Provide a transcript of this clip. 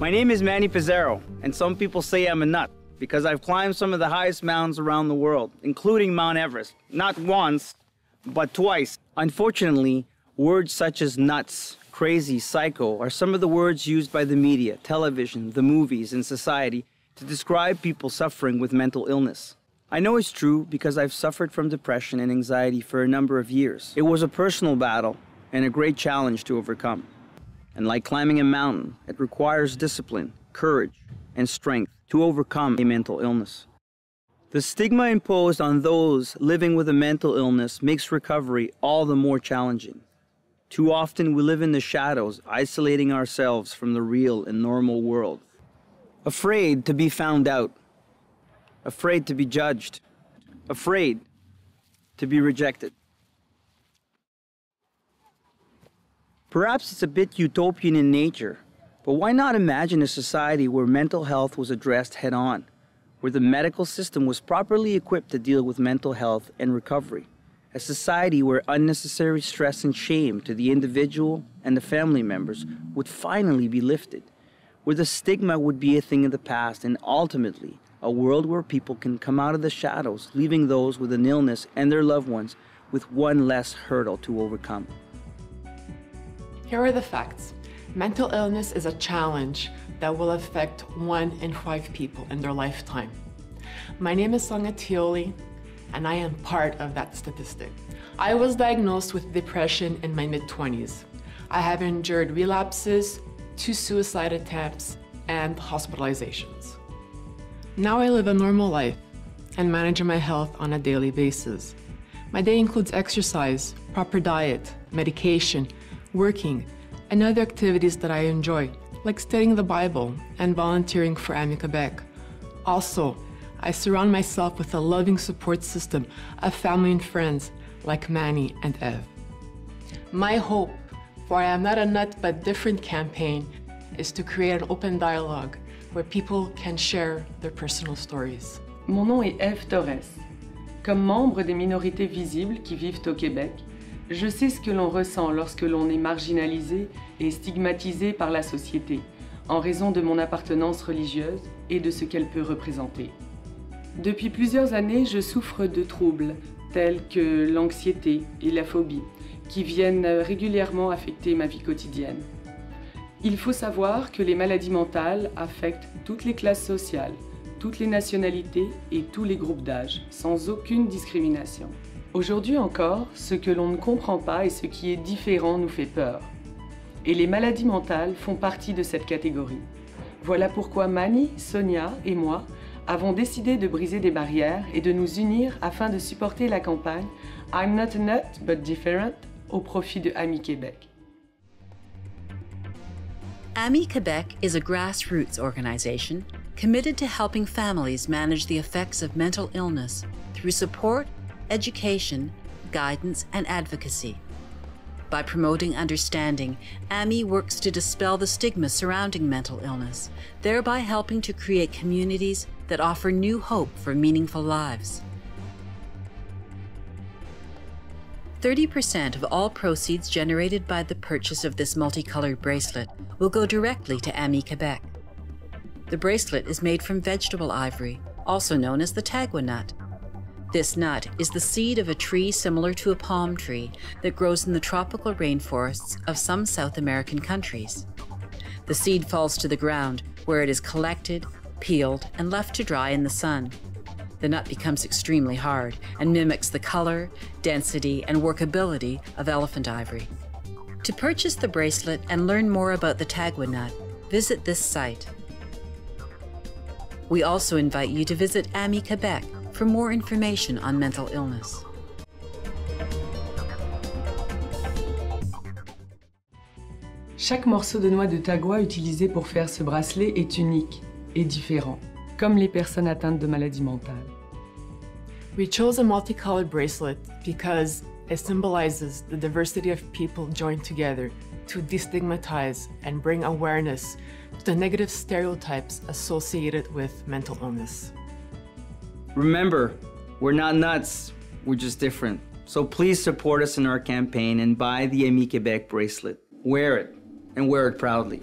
My name is Manny Pizarro, and some people say I'm a nut because I've climbed some of the highest mountains around the world, including Mount Everest, not once, but twice. Unfortunately, words such as nuts, crazy, psycho are some of the words used by the media, television, the movies, and society to describe people suffering with mental illness. I know it's true because I've suffered from depression and anxiety for a number of years. It was a personal battle and a great challenge to overcome. And like climbing a mountain, it requires discipline, courage, and strength to overcome a mental illness. The stigma imposed on those living with a mental illness makes recovery all the more challenging. Too often we live in the shadows, isolating ourselves from the real and normal world. Afraid to be found out, afraid to be judged, afraid to be rejected. Perhaps it's a bit utopian in nature, but why not imagine a society where mental health was addressed head-on, where the medical system was properly equipped to deal with mental health and recovery, a society where unnecessary stress and shame to the individual and the family members would finally be lifted, where the stigma would be a thing of the past, and ultimately a world where people can come out of the shadows, leaving those with an illness and their loved ones with one less hurdle to overcome. Here are the facts. Mental illness is a challenge that will affect 1 in 5 people in their lifetime. My name is Sonia Tioli, and I am part of that statistic. I was diagnosed with depression in my mid-20s. I have endured relapses, 2 suicide attempts, and hospitalizations. Now I live a normal life and manage my health on a daily basis. My day includes exercise, proper diet, medication, working, and other activities that I enjoy, like studying the Bible and volunteering for AMI Quebec. Also, I surround myself with a loving support system of family and friends like Manny and Eve. My hope for I Am Not a Nut But Different campaign is to create an open dialogue where people can share their personal stories. Mon nom est Eve Torres. Comme membre des minorités visibles qui vivent au Québec, je sais ce que l'on ressent lorsque l'on est marginalisé et stigmatisé par la société, en raison de mon appartenance religieuse et de ce qu'elle peut représenter. Depuis plusieurs années, je souffre de troubles tels que l'anxiété et la phobie, qui viennent régulièrement affecter ma vie quotidienne. Il faut savoir que les maladies mentales affectent toutes les classes sociales, toutes les nationalités et tous les groupes d'âge, sans aucune discrimination. Aujourd'hui encore, ce que l'on ne comprend pas et ce qui est différent nous fait peur. Et les maladies mentales font partie de cette catégorie. Voilà pourquoi Manny, Sonia et moi avons décidé de briser des barrières et de nous unir afin de supporter la campagne I'm Not a Nut But Different au profit de AMI Québec. AMI Quebec is a grassroots organization committed to helping families manage the effects of mental illness through support, education, guidance, and advocacy. By promoting understanding, AMI works to dispel the stigma surrounding mental illness, thereby helping to create communities that offer new hope for meaningful lives. 30% of all proceeds generated by the purchase of this multicolored bracelet will go directly to AMI Quebec. The bracelet is made from vegetable ivory, also known as the tagua nut. This nut is the seed of a tree similar to a palm tree that grows in the tropical rainforests of some South American countries. The seed falls to the ground where it is collected, peeled, and left to dry in the sun. The nut becomes extremely hard and mimics the color, density, and workability of elephant ivory. To purchase the bracelet and learn more about the tagua nut, visit this site. We also invite you to visit AMI Quebec for more information on mental illness. Chaque morceau de noix de tagua utilisé pour faire ce bracelet est unique et différent, comme les personnes atteintes de maladies mentales. We chose a multicolored bracelet because it symbolizes the diversity of people joined together to destigmatize and bring awareness to the negative stereotypes associated with mental illness. Remember, we're not nuts, we're just different. So please support us in our campaign and buy the AMI Quebec bracelet. Wear it, and wear it proudly.